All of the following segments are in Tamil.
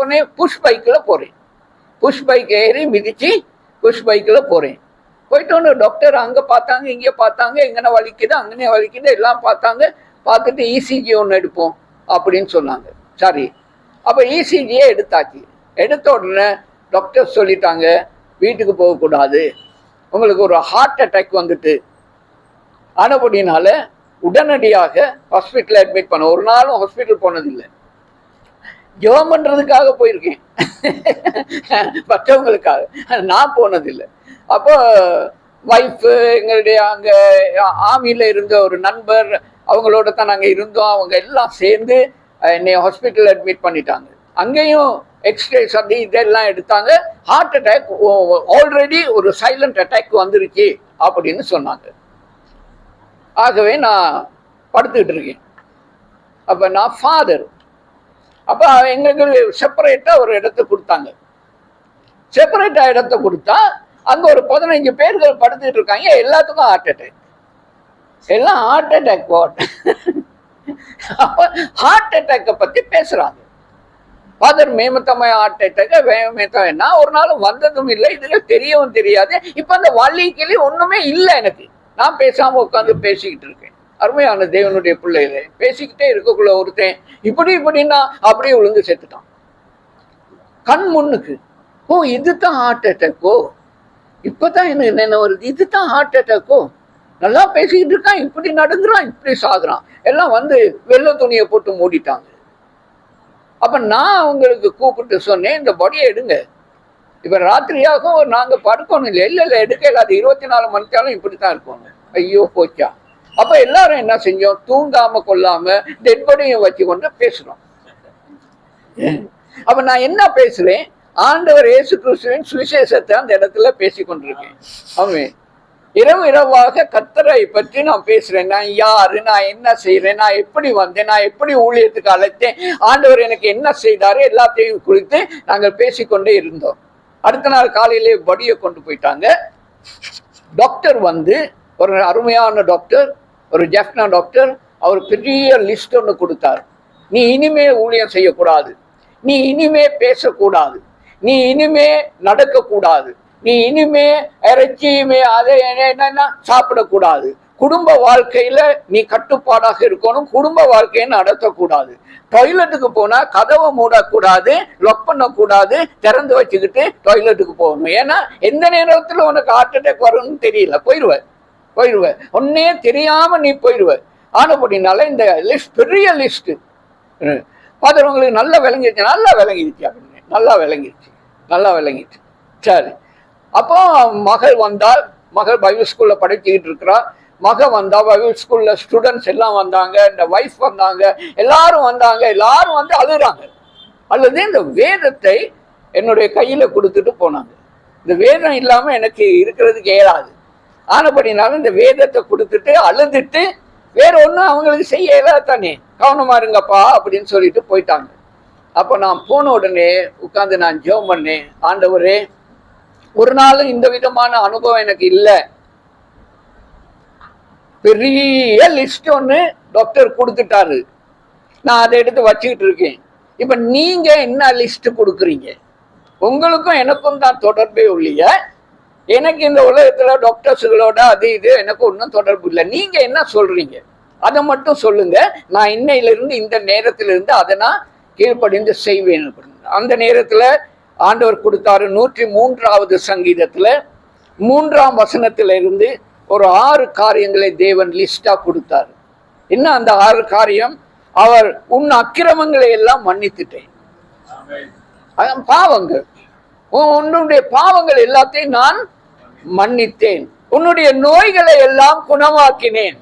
போனேன், புஷ் பைக்கில் போகிறேன். புஷ் பைக் ஏறி மிதித்து புஷ் பைக்கில் போகிறேன். போயிட்டோன்னு டாக்டர் அங்கே பார்த்தாங்க, இங்கே பார்த்தாங்க, எங்கன்னா வலிக்குது அங்கனே வலிக்குது எல்லாம் பார்த்தாங்க. பார்த்துட்டு இசிஜி ஒன்று எடுப்போம் அப்படின்னு சொன்னாங்க. சரி, அப்போ இசிஜியே எடுத்தாச்சு. எடுத்த உடனே டாக்டர் சொல்லிட்டாங்க, வீட்டுக்கு போகக்கூடாது, உங்களுக்கு ஒரு ஹார்ட் அட்டாக் வந்துட்டு. ஆனபடினால உடனடியாக ஹாஸ்பிட்டலில் அட்மிட் பண்ண. ஒரு நாளும் ஹாஸ்பிட்டல் போனதில்லை, ஜெபம் பண்ணுறதுக்காக போயிருக்கேன், மற்றவங்களுக்காக நான் போனதில்லை. அப்போ ஒய்ஃபு, எங்களுடைய அங்கே ஆர்மியில் இருந்த ஒரு நண்பர், அவங்களோட தான் நாங்கள் இருந்தோம். அவங்க எல்லாம் சேர்ந்து என்னை ஹாஸ்பிட்டல் அட்மிட் பண்ணிட்டாங்க. அங்கேயும் எக்ஸ்ரேஸ் அது இதெல்லாம் எடுத்தாங்க. ஹார்ட் அட்டாக் ஆல்ரெடி ஒரு சைலண்ட் அட்டாக் வந்துருச்சு அப்படின்னு சொன்னாங்க. ஆகவே நான் படுத்துக்கிட்டு இருக்கேன். அப்போ நான் ஃபாதர். அப்போ எங்களுக்கு செப்பரேட்டாக ஒரு இடத்த கொடுத்தாங்க. செப்பரேட்டாக இடத்த கொடுத்தா அங்கே ஒரு 15 பேர்கள் படுத்துக்கிட்டு இருக்காங்க. எல்லாத்துக்கும் ஹார்ட் அட்டாக், எல்லாம் ஹார்ட் அட்டாக் போட்டு. அப்போ ஹார்ட் அட்டாக்கை பற்றி பேசுகிறாங்க. ஃபாதர் மேமத்தம்மா ஹார்ட் அட்டாக் மேமத்தம் என்ன ஒரு நாளும் வந்ததும் இல்லை, இதுல தெரியவும் தெரியாது. இப்போ அந்த வலிக்கிளி ஒன்றுமே இல்லை எனக்கு. நான் பேசாமல் உட்காந்து பேசிக்கிட்டு இருக்கேன். அருமையான தேவனுடைய பிள்ளைகளை பேசிக்கிட்டே இருக்கக்குள்ள ஒருத்தன் இப்படின்னா அப்படியே விழுந்து செத்துட்டான் கண் முன்னுக்கு. ஓ, இதுதான் ஹார்ட் அட்டாக்கோ, இப்பதான் எனக்கு என்ன வருது, இதுதான் ஹார்ட் அட்டாக்கோ. நல்லா பேசிக்கிட்டு இருக்கான், இப்படி நடுங்குறான், இப்படி சாகுறான். எல்லாம் வந்து வெள்ளை துணியை போட்டு மூடிட்டாங்க. அப்ப நான் அவங்களுக்கு கூப்பிட்டு சொன்னேன், இந்த பாடியை எடுங்க, இப்ப ராத்திரியாகவும் நாங்க படுக்கணும். இல்லை இல்லை இல்லை எடுக்க இல்லாது, 24 மணித்தாலும் இப்படித்தான் இருக்கணும். ஐயோ போச்சா. அப்ப எல்லாரும் என்ன செஞ்சோம், தூங்காம கொள்ளாம டெட் பாடியை வச்சு கொண்டு பேசுறோம். அப்ப நான் என்ன பேசுறேன், ஆண்டவர் இயேசு கிறிஸ்துவின் சுவிசேஷத்தை அந்த இடத்துல பேசி கொண்டிருக்கேன். அவன் இரவு இரவாக கர்த்தரை பற்றி நான் பேசுறேன். நான் யாரு, நான் என்ன செய்யறேன், நான் எப்படி வந்தேன், நான் எப்படி ஊழியத்துக்கு அழைத்தேன், ஆண்டவர் எனக்கு என்ன செய்தாரு, எல்லாத்தையும் குறித்து நாங்கள் பேசிக்கொண்டே இருந்தோம். அடுத்த நாள் காலையிலே படியை கொண்டு போயிட்டாங்க. டாக்டர் வந்து ஒரு அருமையான டாக்டர், ஒரு ஜெஃப்னா டாக்டர், அவர் பெரிய லிஸ்ட் ஒன்று கொடுத்தார். நீ இனிமே ஊழியம் செய்யக்கூடாது, நீ இனிமே பேசக்கூடாது, நீ இனிமே நடக்கக்கூடாது, நீ இனிமே இறைச்சியுமே அதை என்னன்னா சாப்பிடக்கூடாது, குடும்ப வாழ்க்கையில நீ கட்டுப்பாடாக இருக்கணும், குடும்ப வாழ்க்கையை நடத்தக்கூடாது, டாய்லெட்டுக்கு போனா கதவை மூடக்கூடாது, லொக் பண்ணக்கூடாது, திறந்து வச்சுக்கிட்டு டாய்லெட்டுக்கு போகணும். ஏன்னா எந்த நேரத்துல உனக்கு ஹார்ட் அட்டாக் வரும்னு தெரியல, போயிடுவேன் ஒன்னே தெரியாம நீ போயிடுவ. ஆனப்படினால இந்த லிஸ்ட் பெரிய லிஸ்ட் பார்த்தவங்களுக்கு நல்லா விளங்கிடுச்சு, அப்படின்னு நல்லா விளங்கிடுச்சு. சரி, அப்போ மகள் வந்தால், மகள் பைபிள் ஸ்கூல்ல படிச்சுக்கிட்டு இருக்கிறா. மகள் வந்தா, பைபிள் ஸ்கூல்ல ஸ்டூடெண்ட்ஸ் எல்லாம் வந்தாங்க, இந்த வைஃப் வந்தாங்க, எல்லாரும் வந்தாங்க. எல்லாரும் வந்து அழுறாங்க. அல்லது இந்த வேதத்தை என்னுடைய கையில கொடுத்துட்டு போனாங்க. இந்த வேதம் இல்லாம எனக்கு இருக்கிறதுக்கு இயலாது. ஆனப்படினாலும் இந்த வேதத்தை கொடுத்துட்டு அழுதுட்டு வேற ஒன்றும் அவங்களுக்கு செய்ய இயலாது தானே, கவனமா இருங்கப்பா அப்படின்னு சொல்லிட்டு போயிட்டாங்க. அப்போ நான் போன உடனே உட்காந்து நான் ஜெபம் பண்ணேன். ஆண்டவரே, ஒரு நாளும் இந்த விதமான அனுபவம் எனக்கு இல்லை. பெரிய லிஸ்ட் ஒன்று டாக்டர் கொடுத்துட்டாரு, நான் அதை எடுத்து வச்சுக்கிட்டு இருக்கேன். இப்ப நீங்க என்ன லிஸ்ட் கொடுக்குறீங்க? உங்களுக்கும் எனக்கும் தான் தொடர்பே இல்லைய. எனக்கு இந்த உலகத்துல டாக்டர்ஸுகளோட அது இது எனக்கு ஒன்றும் தொடர்பு இல்லை. நீங்க என்ன சொல்றீங்க அதை மட்டும் சொல்லுங்க. நான் இன்னையிலிருந்து இந்த நேரத்திலிருந்து அதை நான் கீழ்ப்படிந்து செய்வேன். அந்த நேரத்துல ஆண்டவர் கொடுத்தாரு 103வது சங்கீதத்துல 3ஆம் வசனத்துல இருந்து ஒரு 6 காரியங்களை தேவன் லிஸ்டா கொடுத்தாரு. என்ன அந்த 6 காரியம்? அவர் உன் அக்கிரமங்களை எல்லாம் மன்னித்துட்டேன், பாவங்கள், உன்னுடைய பாவங்கள் எல்லாத்தையும் நான் மன்னித்தேன், உன்னுடைய நோய்களை எல்லாம் குணமாக்கினேன்.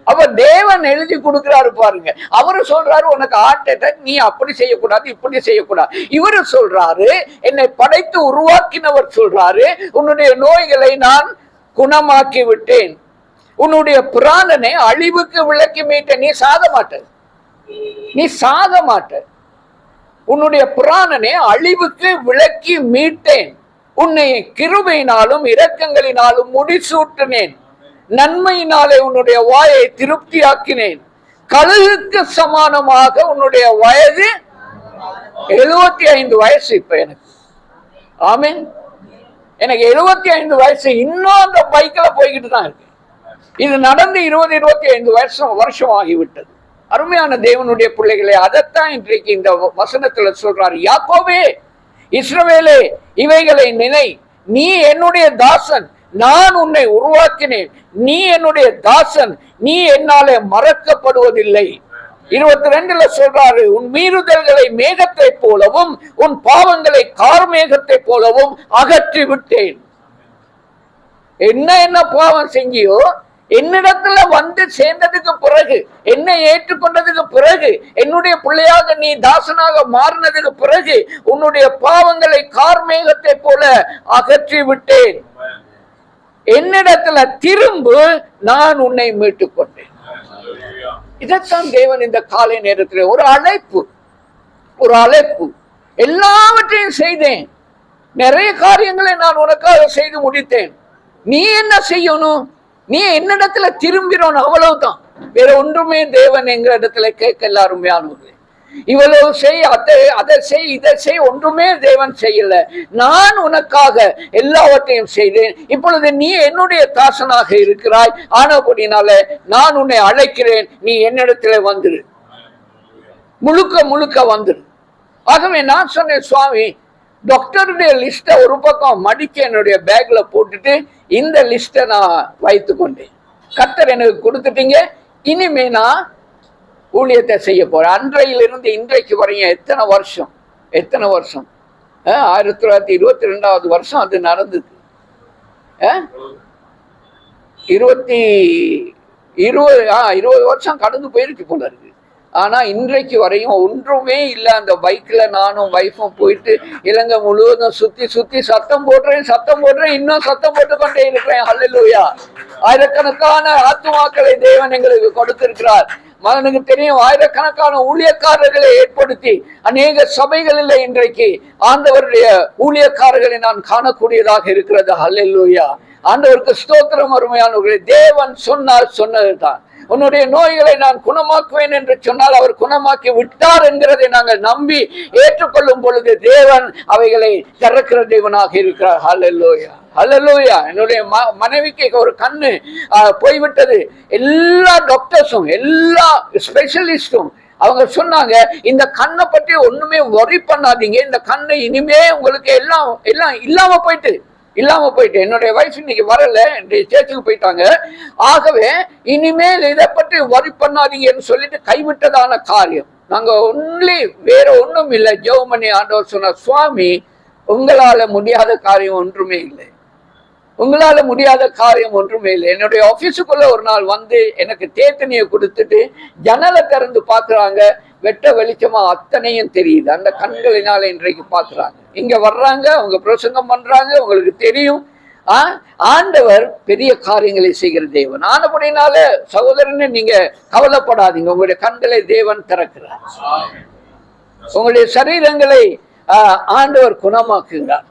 அப்ப தேவன் எழுதி கொடுக்கிறாரு பாருங்க. அவரு சொல்றாரு உனக்கு ஹார்ட் அட்டாக், நீ அப்படி செய்யக்கூடாது, இப்படி செய்யக்கூடாது. இவரு சொல்றாரு, என்னை படைத்து உருவாக்கினவர் சொல்றாரு, உன்னுடைய நோய்களை நான் குணமாக்கி விட்டேன், உன்னுடைய பிராணனை அழிவுக்கு விலக்கி மீட்ட. நீ சாக மாட்ட, உன்னுடைய பிராணனை அழிவுக்கு விலக்கி மீட்டேன், உன்னை கிருபையினாலும் இரக்கங்களினாலும் முடிசூட்டினேன், நன்மையினாலே உன்னுடைய வாயை திருப்தியாக்கினேன், கழுகுக்கு சமானமாக உன்னுடைய வயது 75 வயசு இப்ப எனக்கு. ஆமீன். எனக்கு 75 வயசு, இன்னும் அந்த பைக்ல போய்கிட்டு தான் இருக்கு. இது நடந்து 20-25 வருஷம் ஆகிவிட்டது. அருமையான தேவனுடைய பிள்ளைகளே, அதைத்தான் இன்றைக்கு இந்த வசனத்துல சொல்றாரு. யாக்கோபே, இஸ்ரவேலே, இவைகளை நினை, நீ என்னுடைய தாசன், நான் உன்னை உருவாக்கினேன், நீ என்னுடைய தாசன், நீ என்னாலே மறக்கப்படுவதில்லை. 22 சொல்றாரு, உன் மீறுதல்களை மேகத்தை போலவும் உன் பாவங்களை கார்மேகத்தை போலவும் அகற்றி விட்டேன். என்ன பாவம் செஞ்சியோ, என்னிடத்துல வந்து சேர்ந்ததுக்கு பிறகு, என்னை ஏற்றுக்கொண்டதுக்கு பிறகு, என்னுடைய பிள்ளையாக நீ தாசனாக மாறினதுக்கு பிறகு, உன்னுடைய பாவங்களை கார்மேகத்தை போல அகற்றி விட்டேன். என்னிடத்துல திரும்பு, நான் உன்னை மீட்டுக் கொண்டேன். இதைத்தான் தேவன் இந்த காலை நேரத்தில் ஒரு அழைப்பு. எல்லாவற்றையும் செய்தேன், நிறைய காரியங்களை நான் உனக்காக செய்து முடித்தேன். நீ என்ன செய்யணும்? நீ என்னிடத்துல திரும்பிடணும், அவ்வளவுதான். வேற ஒன்றுமே தேவன் எங்க இடத்துல கேட்கல. அருமையானவர்களே, இவ்வளவு செய், அதை செய், இதை செய், ஒன்றுமே தேவன் செய்யல. நான் உனக்காக எல்லாவற்றையும் செய்தேன். இப்பொழுது நீ என்னுடைய தாசனாக இருக்கிறாய். ஆனபடினால நான் உன்னை அழைக்கிறேன், நீ என்னிடத்துல வந்துரு, முழுக்க வந்துரு. ஆகவே நான் சொன்னேன், சுவாமி, டாக்டருடைய லிஸ்ட ஒரு பக்கம் மடிக்க என்னுடைய பேக்ல போட்டுட்டு இந்த லிஸ்ட நான் வைத்து கொண்டேன். கர்த்தர் எனக்கு கொடுத்துட்டீங்க, இனிமே நான் ஊழியத்தை செய்ய போறேன். அன்றையிலிருந்து இன்றைக்கு வரையும் எத்தனை வருஷம் 1922 வருஷம் அது நடந்தது. 20 வருஷம் கடந்து போயிருக்கு போல இருக்கு. ஆனா இன்றைக்கு வரையும் ஒன்றுமே இல்லை. அந்த பைக்ல நானும் வைஃபும் போயிட்டு இலங்கை முழுவதும் சுத்தி சத்தம் போடுறேன், இன்னும் சத்தம் போட்டு கொண்டே இருக்கிறேன். ஹல்லேலூயா. ஆயிரக்கணக்கான ஆத்துமாக்களை தேவன் எங்களுக்கு கொடுத்திருக்கிறார். மகனுக்கு தெரியும், ஆயிரக்கணக்கான ஊழியக்காரர்களை ஏற்படுத்தி அநேக சபைகளில் இன்றைக்கு ஆண்டவருடைய ஊழியக்காரர்களை நான் காணக்கூடியதாக இருக்கிறது. ஹல்லேலூயா. ஆண்டவருக்கு ஸ்தோத்திரம். அருமையானவர்களே, தேவன் சொன்னால் சொன்னதுதான். உன்னுடைய நோய்களை நான் குணமாக்குவேன் என்று சொன்னால் அவர் குணமாக்கி விட்டார் என்கிறதை நாங்கள் நம்பி ஏற்றுக்கொள்ளும் பொழுது தேவன் அவைகளை திறக்கிற தேவனாக இருக்கிறார். ஹல்லேலூயா, ஹல்லேலூயா. என்னுடைய மனைவிக்கு ஒரு கண்ணு போய்விட்டது. எல்லா டாக்டர்ஸும், எல்லா ஸ்பெஷலிஸ்டும் அவங்க சொன்னாங்க, இந்த கண்ணை பற்றி ஒண்ணுமே வொரி பண்ணாதீங்க, இந்த கண்ணு இனிமே உங்களுக்கு எல்லாம் இல்லாம போயிட்டு. என்னுடைய வைஃப் இன்னைக்கு வரல, சேர்ச்சுக்கு போயிட்டாங்க. ஆகவே இனிமேல் இதை பற்றி வரி பண்ணாதீங்கன்னு சொல்லிட்டு கைவிட்டதான காரியம். நாங்க ஒன்லி வேற ஒண்ணும் இல்லை. ஜெபமணி ஆண்டவர் சொன்னார், சுவாமி, உங்களால முடியாத காரியம் ஒன்றுமே இல்லை, என்னுடைய ஆபீஸுக்குள்ள ஒரு நாள் வந்து எனக்கு தேத்தனியை கொடுத்துட்டு ஜன்னலை திறந்து பாக்குறாங்க. வெட்ட வெளிச்சமா அத்தனையும் தெரியுது. அந்த கண்களினால இன்றைக்கு பாக்குறாங்க. இங்க வர்றாங்க, அவங்க பிரசங்கம் பண்றாங்க. உங்களுக்கு தெரியும், ஆண்டவர் பெரிய காரியங்களை செய்கிற தேவன். ஆனபடினால சகோதரனே, நீங்க கவலைப்படாதீங்க. உங்களுடைய கண்களை தேவன் திறக்கிறார். உங்களுடைய சரீரங்களை ஆண்டவர் குணமாக்குகிறார்.